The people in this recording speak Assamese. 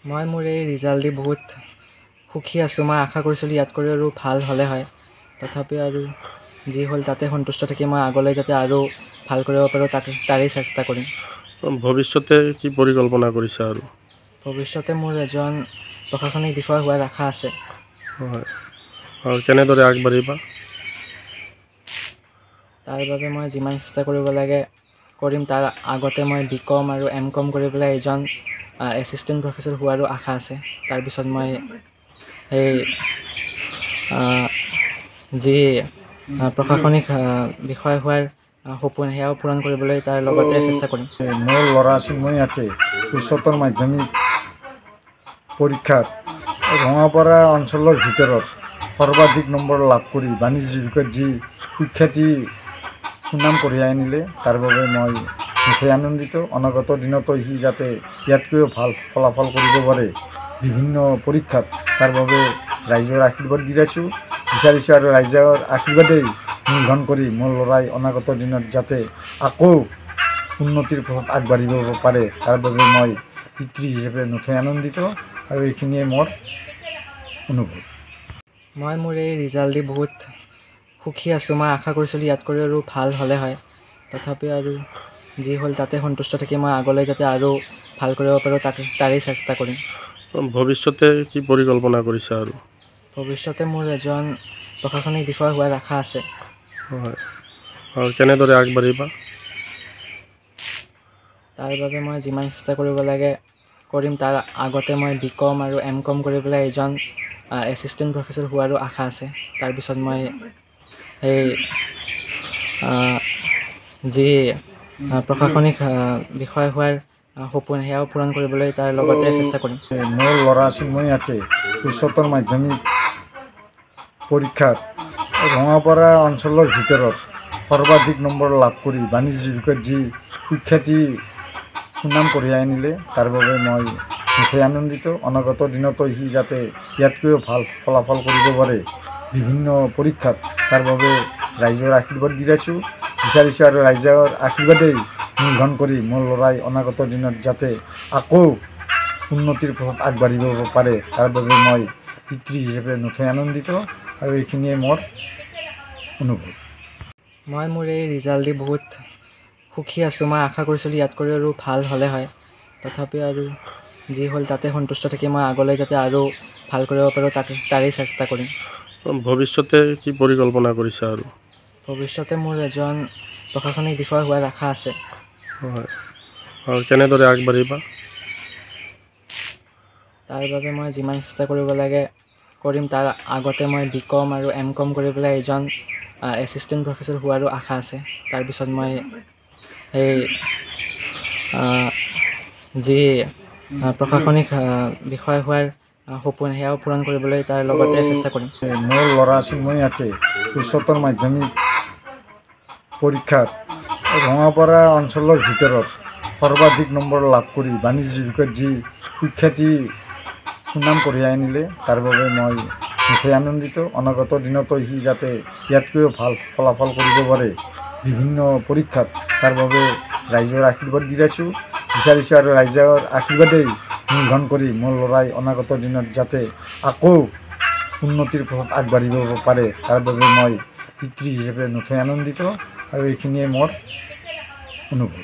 মই মোৰ এই ৰিজাল্ট দি বহুত সুখী আছোঁ। মই আশা কৰিছিলোঁ ইয়াত কৰি আৰু ভাল হ'লে হয়, তথাপি আৰু যি হ'ল তাতে সন্তুষ্ট থাকি মই আগলৈ যাতে আৰু ভাল কৰিব পাৰোঁ তাৰেই চেষ্টা কৰিম। ভৱিষ্যতে কি পৰিকল্পনা কৰিছা আৰু? ভৱিষ্যতে মোৰ এজন প্ৰশাসনিক বিষয়া হোৱাৰ আশা আছে। হয়, আৰু কেনেদৰে আগবাঢ়িবা? তাৰ বাবে মই যিমান চেষ্টা কৰিব লাগে কৰিম। তাৰ আগতে মই BCom আৰু MCom কৰি পেলাই এজন এছিষ্টেণ্ট প্ৰফেচৰ হোৱাৰো আশা আছে। তাৰপিছত মই সেই যি প্ৰশাসনিক বিষয় হোৱাৰ সপোন সেয়াও পূৰণ কৰিবলৈ তাৰ লগতে চেষ্টা কৰিম। মোৰ ল'ৰা চিন্ময় আছে উচ্চতৰ মাধ্যমিক পৰীক্ষাত ৰঙাপাৰা অঞ্চলৰ ভিতৰত সৰ্বাধিক নম্বৰ লাভ কৰি বাণিজ্য বিষয়ত যি সুখ্যাতি সুনাম কঢ়িয়াই আনিলে তাৰ বাবে মই নথৈ আনন্দিত। অনাগত দিনতো সি যাতে ইয়াতকৈও ভাল ফলাফল কৰিব পাৰে বিভিন্ন পৰীক্ষাত, তাৰ বাবে ৰাইজৰ আশীৰ্বাদ বিচাৰিছোঁ আৰু ৰাইজৰ আশীৰ্বাদেই মূলধন কৰি মোৰ ল'ৰাই অনাগত দিনত যাতে আকৌ উন্নতিৰ পথত আগবাঢ়িব পাৰে তাৰ বাবে মই পিতৃ হিচাপে নথৈ আনন্দিত, আৰু এইখিনিয়ে মোৰ অনুভৱ। মই মোৰ এই ৰিজাল্ট দি বহুত সুখী আছোঁ। মই আশা কৰিছিলোঁ ইয়াত কৰি আৰু ভাল হ'লে হয়, তথাপি আৰু যি হ'ল তাতে সন্তুষ্ট থাকি মই আগলৈ যাতে আৰু ভাল কৰিব পাৰোঁ তাৰেই চেষ্টা কৰিম। ভৱিষ্যতে কি পৰিকল্পনা কৰিছা আৰু? ভৱিষ্যতে মোৰ এজন প্ৰশাসনিক বিষয়া হোৱাৰ আশা আছে। হয়, আৰু কেনেদৰে আগবাঢ়িবা? তাৰ বাবে মই যিমান চেষ্টা কৰিব লাগে কৰিম। তাৰ আগতে মই BCom আৰু MCom কৰি পেলাই এজন এছিষ্টেণ্ট প্ৰফেচৰ হোৱাৰো আশা আছে। তাৰপিছত মই সেই যি প্ৰশাসনিক বিষয় হোৱাৰ সপোন সেয়াও পূৰণ কৰিবলৈ তাৰ লগতে চেষ্টা কৰিম। মোৰ ল'ৰা চিন্ময় আছে উচ্চতৰ মাধ্যমিক পৰীক্ষাত ৰঙাপাৰা অঞ্চলৰ ভিতৰত সৰ্বাধিক নম্বৰ লাভ কৰি বাণিজ্য বিষয়ত যি সুখ্যাতি সুনাম কঢ়িয়াই আনিলে তাৰ বাবে মই নথৈ আনন্দিত। অনাগত দিনতো সি যাতে ইয়াতকৈও ভাল ফলাফল কৰিব পাৰে বিভিন্ন পৰীক্ষাত, তাৰ বাবে ৰাইজৰ আশীৰ্বাদ বিচাৰিছোঁ আৰু ৰাইজৰ আশীৰ্বাদেই মূলধন কৰি মোৰ ল'ৰাই অনাগত দিনত যাতে আকৌ উন্নতিৰ পথত আগবাঢ়িব পাৰে তাৰ বাবে মই পিতৃ হিচাপে নথৈ আনন্দিত, আৰু এইখিনিয়ে মোৰ অনুভৱ। মই মোৰ এই ৰিজাল্ট দি বহুত সুখী আছোঁ। মই আশা কৰিছিলোঁ ইয়াত কৰি আৰু ভাল হ'লে হয়, তথাপি আৰু যি হ'ল তাতে সন্তুষ্ট থাকি মই আগলৈ যাতে আৰু ভাল কৰিব পাৰোঁ তাৰেই চেষ্টা কৰিম। ভৱিষ্যতে কি পৰিকল্পনা কৰিছা আৰু? ভৱিষ্যতে মোৰ এজন প্ৰশাসনিক বিষয়া হোৱাৰ আশা আছে। হয়, আৰু কেনেদৰে আগবাঢ়িবা? তাৰ বাবে মই যিমান চেষ্টা কৰিব লাগে কৰিম। তাৰ আগতে মই BCom আৰু MCom কৰি পেলাই এজন এছিষ্টেণ্ট প্ৰফেচৰ হোৱাৰো আশা আছে। তাৰপিছত মই সেই যি প্ৰশাসনিক বিষয় হোৱাৰ সপোন সেয়াও পূৰণ কৰিবলৈ তাৰ লগতে চেষ্টা কৰিম। মোৰ ল'ৰা চিন্ময় আছে উচ্চতৰ মাধ্যমিক পৰীক্ষাত ৰঙাপাৰা অঞ্চলৰ ভিতৰত সৰ্বাধিক নম্বৰ লাভ কৰি বাণিজ্য বিষয়ত যি সুখ্যাতি সুনাম কঢ়িয়াই আনিলে তাৰ বাবে মই নথৈ আনন্দিত। অনাগত দিনতো সি যাতে ইয়াতকৈও ভাল ফলাফল কৰিব পাৰে বিভিন্ন পৰীক্ষাত, তাৰ বাবে ৰাইজৰ আশীৰ্বাদ বিচাৰিছোঁ আৰু ৰাইজৰ আশীৰ্বাদেই মূলধন কৰি মোৰ ল'ৰাই অনাগত দিনত যাতে আকৌ উন্নতিৰ পথত আগবাঢ়িব পাৰে তাৰ বাবে মই পিতৃ হিচাপে নথৈ আনন্দিত, আৰু এইখিনিয়ে মোৰ অনুভৱ।